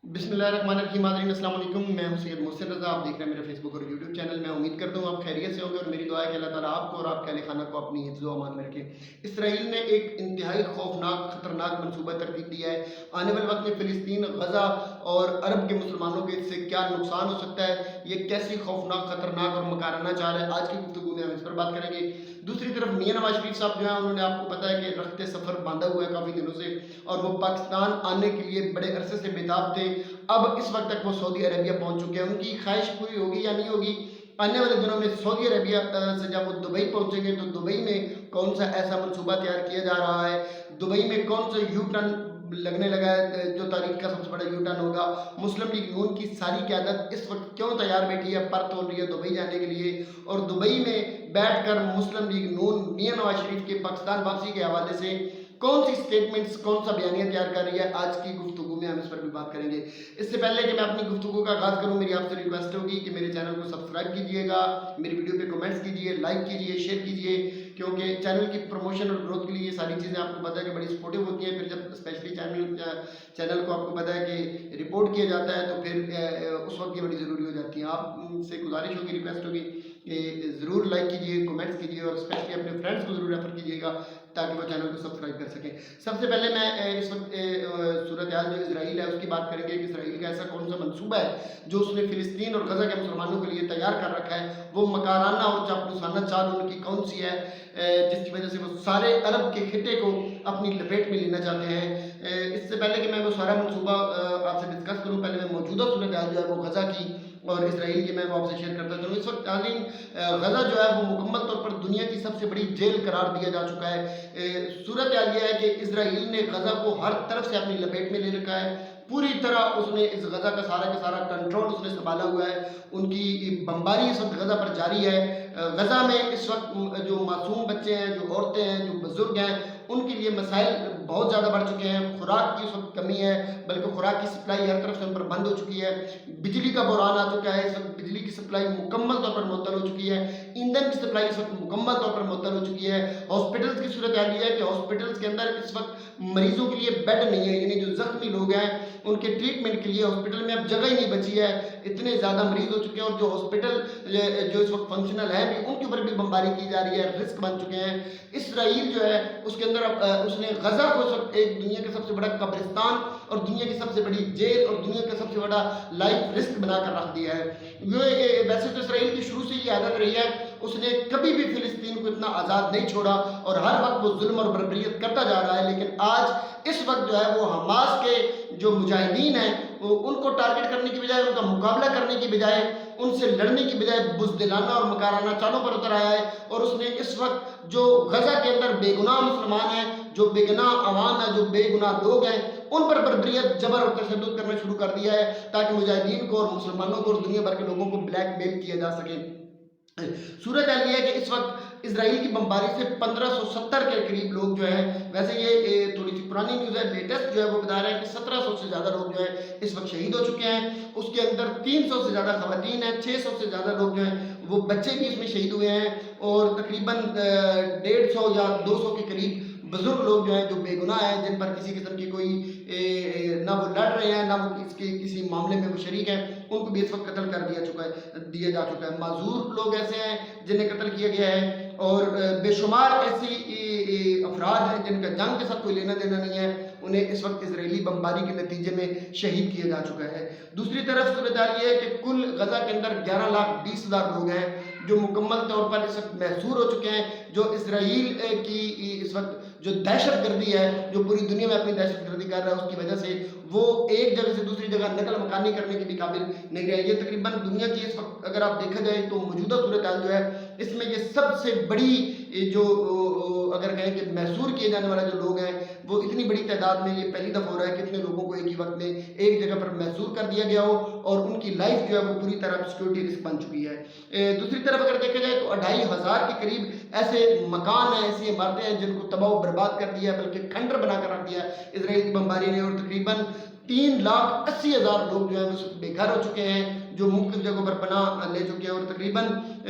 बिस्मिल्लाहिर्रहमानिर्रहीम। अस्सलाम वालेकुम। मैं हूं सैयद मोहसिन रज़ा। आप देख रहे हैं मेरा फेसबुक और यूट्यूब चैनल। मैं उम्मीद करता हूं आप खैरियत से होंगे और मेरी दुआ है कि अल्लाह ताला आपको और आपके अहल खाना को अपनी हिफ्ज़ व अमान में रखे। इसराइल ने एक इंतहाई खौफनाक खतरनाक मनसूबा तरतीब दिया है। आने वाले वक्त में फ़िलिस्तीन, गज़ा और अरब के मुसलमानों के इससे क्या नुकसान हो सकता है, ये कैसी खौफनाक, खतरनाक और मकाराना चाल है, आज की गुफ्तगू में हम इस पर बात करेंगे। दूसरी तरफ मियां नवाज शरीफ साहब जो है, उन्होंने, आपको पता है कि रखते सफ़र बांधा हुआ है काफ़ी दिनों से, और वो पाकिस्तान आने के लिए बड़े अरसे से बेताब थे। अब इस वक्त तक वो सऊदी अरेबिया पहुंच चुके हैं। उनकी ख्वाहिश पूरी होगी या नहीं होगी, आने वाले दिनों में सऊदी अरेबिया से जब वो दुबई पहुंचेंगे तो दुबई में कौन सा ऐसा मंसूबा तैयार किया जा रहा है, दुबई में कौन सा यू टर्न लगने लगा है जो तारीख का सबसे बड़ा यू टर्न होगा, मुस्लिम लीग नून की सारी क़यादत इस वक्त क्यों तैयार बैठी है, पर तोड़ रही है दुबई जाने के लिए, और दुबई में बैठकर मुस्लिम लीग नून मियां नवाज शरीफ के पाकिस्तान वापसी के हवाले से कौन सी स्टेटमेंट्स, कौन सा बयानिया तैयार कर रही है, आज की गुफ्तगू में हम इस पर भी बात करेंगे। इससे पहले कि मैं अपनी गुफ्तगू का आगाज़ करूं, मेरी आपसे रिक्वेस्ट होगी कि मेरे चैनल को सब्सक्राइब कीजिएगा, मेरी वीडियो पे कमेंट्स कीजिए, लाइक कीजिए, शेयर कीजिए, क्योंकि चैनल की प्रमोशन और ग्रोथ के लिए ये सारी चीज़ें आपको पता है कि बड़ी सपोर्टिव होती हैं। फिर जब स्पेशली चैनल को आपको पता है कि रिपोर्ट किया जाता है तो फिर उस वक्त ये बड़ी ज़रूरी हो जाती है। आपसे गुजारिश होगी, रिक्वेस्ट होगी कि ज़रूर लाइक कीजिए, कमेंट्स कीजिए और स्पेशली अपने फ्रेंड्स को ज़रूर रेफर कीजिएगा ताकि वो चैनल को सब्सक्राइब कर सकें। सबसे पहले मैं इस वक्त सूरत हाल जो इसराइल है उसकी बात करेंगे कि इसराइल का ऐसा कौन सा मंसूबा है जो उसने फ़िलिस्तीन और गज़ा के मुसलमानों के लिए तैयार कर रखा है, वो मकाराना और चापलूसाना चाल उनकी कौन सी है जिसकी वजह से वो सारे अरब के खिते को अपनी लपेट में लेना चाहते हैं। इससे पहले कि मैं वो सारा मंसूबा आपसे डिस्कस करूँ, पहले मैं मौजूदा सूरत हाल जो है वो गज़ा की और इसराइल की मैं वो आपसे शेयर करता चलूँ। इस वक्त नाज़रीन, गज़ा जो है वो मुकम्मल तौर पर दुनिया की सबसे बड़ी जेल करार दिया जा चुका है। सूरत हाल यह है कि इसराइल ने गज़ा को हर तरफ से अपनी लपेट में ले रखा है, पूरी तरह उसने इस गज़ा का सारा कंट्रोल उसने संभाला हुआ है। उनकी बमबारी इस वक्त गज़ा पर जारी है। गज़ा में इस वक्त जो मासूम बच्चे हैं, जो औरतें हैं, जो बुज़ुर्ग हैं, उनके लिए मसाइल बहुत ज़्यादा बढ़ चुके हैं। खुराक की इस वक्त कमी है, बल्कि खुराक की सप्लाई हर तरफ से उन पर बंद हो चुकी है। बिजली का बहरान आ चुका है, इस वक्त बिजली की सप्लाई मुकम्मल तौर पर मुअत्तल हो चुकी है। ईंधन की सप्लाई इस वक्त मुकम्मल तौर पर मुअत्तल हो चुकी है। हॉस्पिटल्स की सूरत हाल ये है कि हॉस्पिटल्स के अंदर इस वक्त मरीजों के लिए बेड नहीं है, यानी जो जख्मी लोग हैं उनके ट्रीटमेंट के लिए हॉस्पिटल में अब जगह ही नहीं बची है। इतने ज़्यादा मरीज हो चुके हैं और जो हॉस्पिटल जो इस वक्त फंक्शनल है भी उनके ऊपर भी बमबारी की जा रही है, रिस्क बन चुके हैं। इसराइल जो है उसके अंदर उसने गज़ा को एक दुनिया का सबसे बड़ा कब्रिस्तान और दुनिया की सबसे बड़ी जेल और दुनिया का सबसे बड़ा लाइफ रिस्क बनाकर रख दिया है। ये वैसे तो इसराइल की शुरू से ये आदत रही है, उसने कभी भी फिलिस्तीन को इतना आज़ाद नहीं छोड़ा और हर वक्त वो जुल्म और बर्बरियत करता जा रहा है। लेकिन आज इस वक्त जो है वो हमास के जो मुजाहिदीन हैं उनको टारगेट करने की बजाय, उनका मुकाबला करने की बजाय, उनसे लड़ने की बजाय बुज़दिलाना और मकाराना चालों पर उतर आया है। और उसने इस वक्त जो गज़ा के अंदर बेगुनाह मुसलमान हैं, जो बेगुनाह अवाम है, जो बेगुनाह लोग हैं, उन पर बर्बरियत, जबर और तशद्दुद करना शुरू कर दिया है ताकि मुजाहिदीन को और मुसलमानों को और दुनिया भर के लोगों को ब्लैकमेल किया जा सके। सूरत हाल ये है कि इस वक्त इसराइल की बमबारी से 1570 के करीब लोग जो हैं, वैसे ये थोड़ी सी पुरानी न्यूज़ है, लेटेस्ट जो है वो बता रहे हैं कि 1700 से ज़्यादा लोग जो है इस वक्त शहीद हो चुके हैं। उसके अंदर 300 से ज़्यादा खवातीन हैं, 600 से ज़्यादा लोग जो हैं वो बच्चे भी इसमें शहीद हुए हैं, और तकरीबन 150 या 200 के करीब बुजुर्ग लोग जो हैं, जो बेगुनाह हैं, जिन पर किसी किस्म की कोई ना वो लड़ रहे हैं, ना वो किसी मामले में वो शरीक हैं, उनको भी इस वक्त कत्ल कर दिया जा चुका है। माजूर लोग ऐसे हैं जिन्हें कत्ल किया गया है, और बेशुमार ऐसी अफराद हैं जिनका जंग के साथ कोई लेना देना नहीं है, उन्हें इस वक्त इजरायली बमबारी के नतीजे में शहीद किया जा चुका है। दूसरी तरफ सूरत हाल ये है कि कुल गज़ा के अंदर 11,20,000 लोग हैं जो मुकम्मल तौर पर इस वक्त महसूर हो चुके हैं। जो इसराइल की इस वक्त जो दहशत गर्दी है, जो पूरी दुनिया में अपनी दहशत गर्दी कर रहा है, उसकी वजह से वो एक जगह से दूसरी जगह नकल मकानी करने के भी काबिल नहीं रहे। ये तकरीबन दुनिया की इस वक्त अगर आप देखा जाए तो मौजूदा सूरत हाल जो है इसमें ये सबसे बड़ी जो अगर कहें कि महसूर किए जाने वाला जो लोग हैं वो इतनी बड़ी तादाद में, ये पहली दफ़ा हो रहा है कि इतने लोगों को एक ही वक्त में एक जगह पर महसूर कर दिया गया हो और उनकी लाइफ जो है वो पूरी तरह सिक्योरिटी रिस्क बन चुकी है। दूसरी तरफ अगर देखा जाए तो 2500 के करीब ऐसे मकान हैं, ऐसी इमारतें हैं जिनको तबाह बर्बाद कर दिया, बल्कि खंडर बनाकर रख दिया इसराइल की बमबारी ने, और तकरीबन 3,80,000 لوگ جو ہیں وہ بے گھر ہو چکے ہیں، جو مختلف جگہوں پر پناہ لے چکے ہیں، اور تقریباً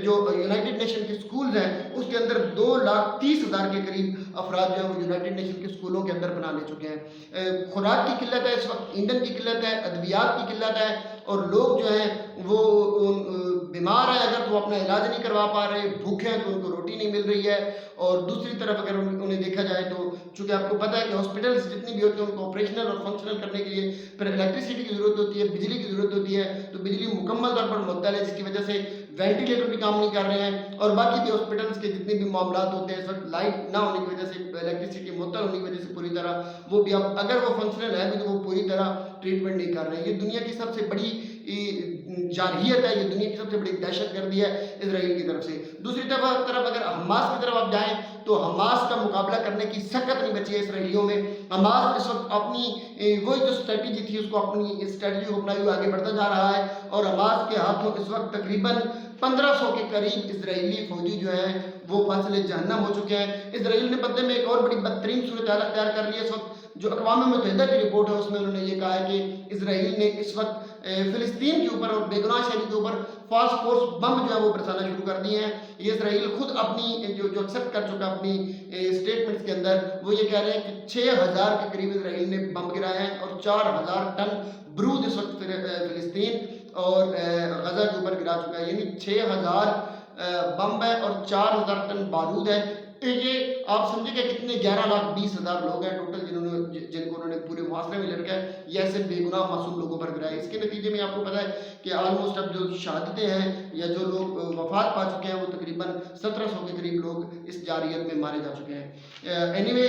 جو یونائٹڈ نیشن کے سکولز ہیں اس کے اندر 2,30,000 کے قریب افراد جو ہیں وہ یونائٹڈ نیشن کے سکولوں کے اندر پناہ لے چکے ہیں۔ خوراک کی قلت ہے اس وقت، ایندھن کی قلت ہے، ادویات کی قلت ہے، اور لوگ جو ہیں وہ بیمار ہیں اگر تو وہ اپنا علاج نہیں کروا پا رہے، بھوکے ہیں تو ان کو روٹی نہیں مل رہی ہے، اور دوسری طرف اگر انہیں دیکھا جائے تو چونکہ آپ کو پتہ ہے کہ ہاسپٹلس جتنی بھی ہوتی ہیں ان کو آپریشنل اور فنکشنل کرنے کے لیے پھر الیکٹریسٹی کی ضرورت ہوتی ہے، بجلی کی ضرورت ہوتی ہے، تو بجلی مکمل طور پر معطل ہے، جس کی وجہ سے وینٹیلیٹر بھی کام نہیں کر رہے ہیں، اور باقی بھی ہاسپٹلس کے جتنے بھی معاملات ہوتے ہیں اس وقت لائٹ نہ ہونے کی وجہ سے، الیکٹریسٹی معطل ہونے کی وجہ سے پوری طرح وہ بھی اب اگر وہ فنکشنل ہے بھی تو وہ پوری طرح ٹریٹمنٹ نہیں کر رہے ہیں۔ یہ دنیا کی سب سے بڑی جارحیت ہے، یہ دنیا کی سب سے بڑی دہشت گردی ہے اسرائیل کی طرف سے۔ دوسری طرف اگر حماس کی طرف آپ جائیں تو حماس کا مقابلہ کرنے کی سکت نہیں بچی ہے اسرائیلیوں میں۔ حماس اس وقت اپنی وہی جو اسٹریٹجی تھی اس کو اپنی اسٹریٹجی کو اپنائی ہوئی آگے بڑھتا جا رہا ہے، اور حماس کے ہاتھوں اس وقت تقریباً 1500 کے قریب اسرائیلی فوجی جو ہیں وہ فاصل جہنم ہو چکے ہیں۔ اسرائیل نے بدلے میں ایک اور بڑی بدترین صورتحال اختیار کر لی ہے اس وقت۔ جو اقوام متحدہ کی رپورٹ ہے اس میں انہوں نے یہ کہا ہے کہ اسرائیل نے اس وقت فلسطین کے اوپر اور بے گناہ شہری کے اوپر فاسفورس بم جو ہے وہ برسانا شروع کر دیے ہیں۔ یہ اسرائیل خود اپنی جو ایکسیپٹ کر چکا اپنی اسٹیٹمنٹس کے اندر وہ یہ کہہ رہے ہیں کہ 6,000 کے قریب اسرائیل نے بم گرائے ہیں، اور 4,000 ٹن برود اس وقت فلسطین اور غزہ کے اوپر گرا چکا ہے، یعنی 6,000 بم ہے اور 4,000 ٹن بارود ہے۔ یہ آپ سمجھے کہ کتنے 11,20,000 لوگ ہیں ٹوٹل جن کو انہوں نے پورے محاصرے میں لڑکا ہے یہ ایسے بے گناہ معصوم لوگوں پر گرائے۔ اس کے نتیجے میں آپ کو پتہ ہے کہ آلموسٹ اب جو شہادتیں ہیں یا جو لوگ وفات پا چکے ہیں وہ تقریباً 1700 کے قریب لوگ اس جارحیت میں مارے جا چکے ہیں۔ اینی وے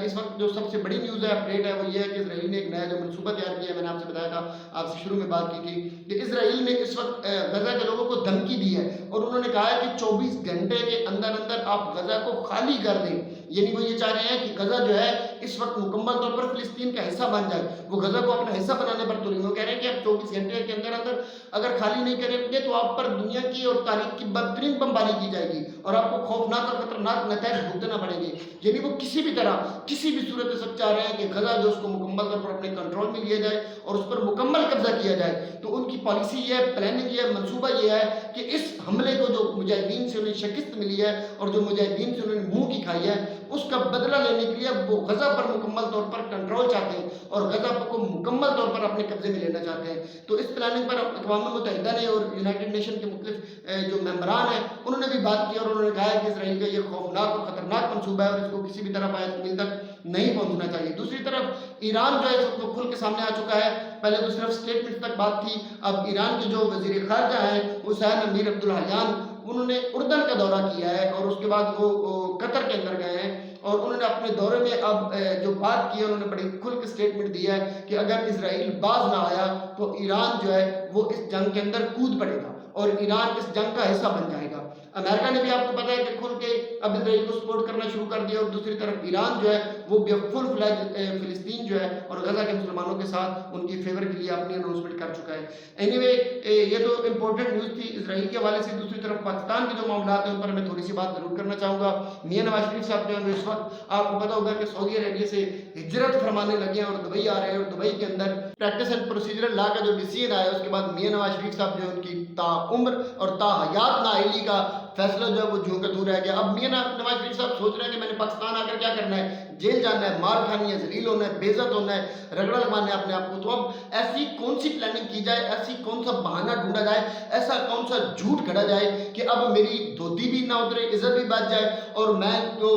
اس وقت جو سب سے بڑی نیوز ہے اپڈیٹ ہے وہ یہ ہے کہ اسرائیل نے ایک نیا جو منصوبہ تیار کیا ہے، میں نے آپ سے بتایا تھا، آپ سے شروع میں بات کی تھی کہ اسرائیل نے اس وقت غزہ کے لوگوں کو دھمکی دی ہے، اور انہوں نے کہا ہے کہ 24 گھنٹے کے اندر آپ غزہ کو خالی کر دیں۔ یعنی وہ یہ چاہ رہے ہیں کہ غزہ جو ہے اس وقت مکمل طور پر فلسطین کا حصہ بن جائے، وہ غزہ کو اپنا حصہ بنانے پر تو نہیں، وہ کہہ رہے ہیں کہ آپ 24 گھنٹے کے اندر اگر خالی نہیں کریں گے تو آپ پر دنیا کی اور تاریخ کی بدترین بمباری کی جائے گی، اور آپ کو خوفناک اور خطرناک نتائج بھگتنا پڑیں گے۔ یعنی وہ کسی بھی طرح کسی بھی صورت اس وقت چاہ رہے ہیں کہ غزہ جو اس کو مکمل طور پر اپنے کنٹرول میں لیا جائے اور اس پر مکمل قبضہ کیا جائے۔ تو ان کی پالیسی یہ ہے، پلاننگ یہ ہے، منصوبہ یہ ہے کہ اس حملے کو جو مجاہدین سے انہیں شکست ملی ہے اور جو مجاہدین سے انہوں نے منہ کی کھائی ہے اس کا بدلہ لینے کے لیے وہ غزہ پر مکمل طور پر کنٹرول چاہتے ہیں اور غزہ کو مکمل طور پر اپنے قبضے میں لینا چاہتے ہیں۔ تو اس پلاننگ پر اقوام متحدہ نے اور یونائٹڈ نیشن کے مختلف جو ممبران ہیں انہوں نے بھی بات کی، اور انہوں نے کہا ہے کہ اسرائیل کا یہ خوفناک اور خطرناک منصوبہ ہے اور اس کو کسی بھی طرح پایہ تکمیل تک نہیں پہنچنا چاہیے۔ دوسری طرف ایران جو ہے اس وقت کھل کے سامنے آ چکا ہے۔ پہلے تو صرف اسٹیٹمنٹ تک بات تھی، اب ایران کے جو وزیر خارجہ ہیں حسین امیر عبداللہیان انہوں نے اردن کا دورہ کیا ہے، اور اس کے بعد وہ قطر کے اندر گئے ہیں، اور انہوں نے اپنے دورے میں اب جو بات کی ہے انہوں نے بڑی کھل کے اسٹیٹمنٹ دی ہے کہ اگر اسرائیل باز نہ آیا تو ایران جو ہے وہ اس جنگ کے اندر کود پڑے گا اور ایران اس جنگ کا حصہ بن جائے گا۔ امریکہ نے بھی آپ کو پتا ہے کہ کھل کے اب اسرائیل کو سپورٹ کرنا شروع کر دیا، اور دوسری طرف ایران جو ہے وہ فل فلیج فلسطین جو ہے اور غزہ کے مسلمانوں کے ساتھ ان کی فیور کے لیے اپنی اناؤنسمنٹ کر چکا ہے۔ اینی وے یہ تو امپورٹنٹ نیوز تھی اسرائیل کے حوالے سے۔ دوسری طرف پاکستان کے جو معاملات ہیں ان پر میں تھوڑی سی بات ضرور کرنا چاہوں گا۔ میاں نواز شریف صاحب جو ہیں اس وقت آپ کو پتا ہوگا کہ سعودی عربیہ سے ہجرت فرمانے لگے ہیں اور دبئی آ رہے ہیں، اور دبئی کے اندر پریکٹس اینڈ پروسیجرل لا کا جو ڈیسیژن آیا اس کے بعد میاں نواز شریف صاحب جو ہے ان کی تا عمر اور تا حیات نااہلی کا فیصلہ جو ہے وہ جوں کا توں رہ گیا۔ اب میاں نواز شریف صاحب سوچ رہے ہیں کہ میں نے پاکستان آ کر کیا کرنا ہے، جیل جانا ہے، مار کھانی ہے، ذلیل ہونا ہے، بے عزت ہونا ہے، رگڑا لگوانا ہے اپنے آپ کو۔ تو اب ایسی کون سی پلاننگ کی جائے، ایسی کون سا بہانہ ڈھونڈا جائے، ایسا کون سا جھوٹ گھڑا جائے کہ اب میری دھوتی بھی نہ اترے، عزت بھی بچ جائے اور میں جو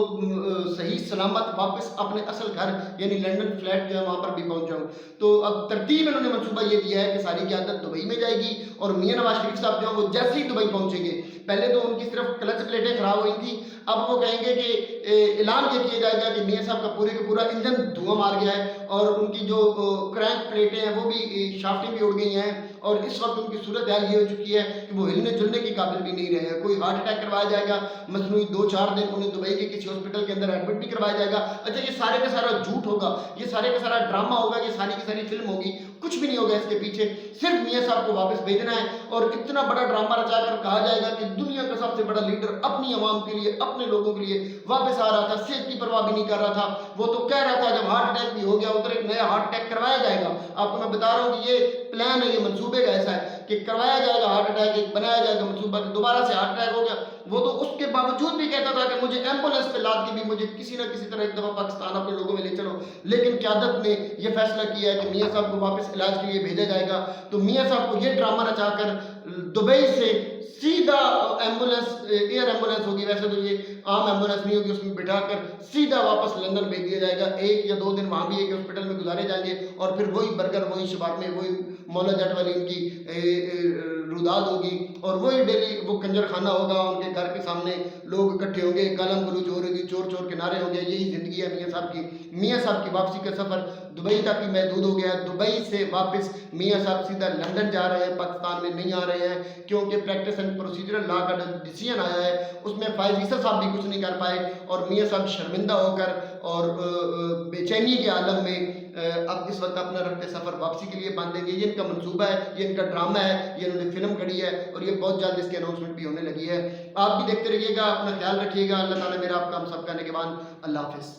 صحیح سلامت واپس اپنے اصل گھر یعنی لنڈن فلیٹ جو ہے وہاں پر بھی پہنچ جاؤں۔ تو اب ترتیب انہوں نے منصوبہ یہ دیا ہے کہ ساری قیادت دبئی میں جائے گی، اور میاں نواز شریف صاحب جو ہیں وہ جیسے ہی دبئی پہنچیں گے، پہلے تو ان کی صرف کلچ پلیٹیں خراب ہوئی تھیں، اب وہ کہیں گے کہ اعلان یہ کیا جائے گا کہ میاں صاحب کا پورے کا پورا انجن دھواں مار گیا ہے اور ان کی جو کرینک پلیٹیں ہیں وہ بھی شافٹیں بھی اڑ گئی ہیں، اور اس وقت ان کی صورت حال یہ ہو چکی ہے کہ وہ ہلنے جلنے کے قابل بھی نہیں رہے ہیں۔ کوئی ہارٹ اٹیک کروایا جائے گا مصنوعی، 2-4 دن انہیں دبئی کے کسی ہاسپٹل کے اندر ایڈمٹ بھی کروایا جائے گا۔ اچھا یہ سارے کا سارا جھوٹ ہوگا، یہ سارے کا سارا ڈرامہ ہوگا، یہ ساری کی ساری فلم ہوگی، कुछ भी नहीं होगा इसके पीछे, सिर्फ मियाँ साहब को वापस भेजना है और इतना बड़ा ड्रामा रचा कर कहा जाएगा कि दुनिया का सबसे बड़ा लीडर अपनी आवाम के लिए, अपने लोगों के लिए वापस आ रहा था, सेहत की परवाह भी नहीं कर रहा था। वो तो कह रहा था जब हार्ट अटैक भी हो गया उधर एक नया हार्ट अटैक करवाया जाएगा। आपको मैं बता रहा हूँ कि ये प्लान है, ये मंसूबे का ऐसा है कि करवाया जाएगा हार्ट अटैक, एक बनाया जाएगा मंसूबा कि दोबारा से हार्ट अटैक हो गया। वो तो उसके बावजूद भी कहता था कि मुझे एम्बुलेंस पे लाद के भी मुझे किसी ना किसी तरह एक दफ़ा पाकिस्तान अपने लोगों में ले चलो। लेकिन क़यादत ने यह फैसला किया है कि मियाँ साहब को वापस इलाज के लिए भेजा जाएगा। तो मियाँ साहब को ये ड्रामा रचा कर दुबई से सीधा एम्बुलेंस, एयर एम्बुलेंस होगी, वैसे तो ये आम एम्बुलेंस नहीं होगी, उसमें बिठाकर सीधा वापस लंदन भेज दिया जाएगा। 1 या 2 दिन वहाँ भी एक हॉस्पिटल में गुजारे जाएंगे और फिर वही बर्गर, वही शवारमे, वही मौला जट वाली उनकी रुदाद होगी और वही डेली वो कंजर खाना होगा। उनके घर के सामने लोग इकट्ठे होंगे, गालम गलूच हो रही, चोर चोर के नारे होंगे। यही ज़िंदगी है मियाँ साहब की। मियाँ साहब की वापसी का सफ़र दुबई तक ही महदूद हो गया। दुबई से वापस मियाँ साहब सीधा लंदन जा रहे हैं, पाकिस्तान में नहीं आ रहे हैं, क्योंकि प्रैक्टिस एंड प्रोसीजरल लॉ का डिसीजन आया है उसमें फायज ईसा साहब भी कुछ नहीं कर पाए और मियाँ साहब शर्मिंदा होकर और बेचैनी के आलम में अब इस वक्त अपना रखते सफ़र वापसी के लिए बांधेंगे। ये इनका मंसूबा है, ये इनका ड्रामा है, ये इन्होंने फिल्म करी है और ये बहुत जल्द इसकी अनाउंसमेंट भी होने लगी है। आप भी देखते रहिएगा, अपना ख्याल रखिएगा। अल्लाह ताला मेरा आपका हम सबका निगहबान। अल्लाह हाफ़िज़।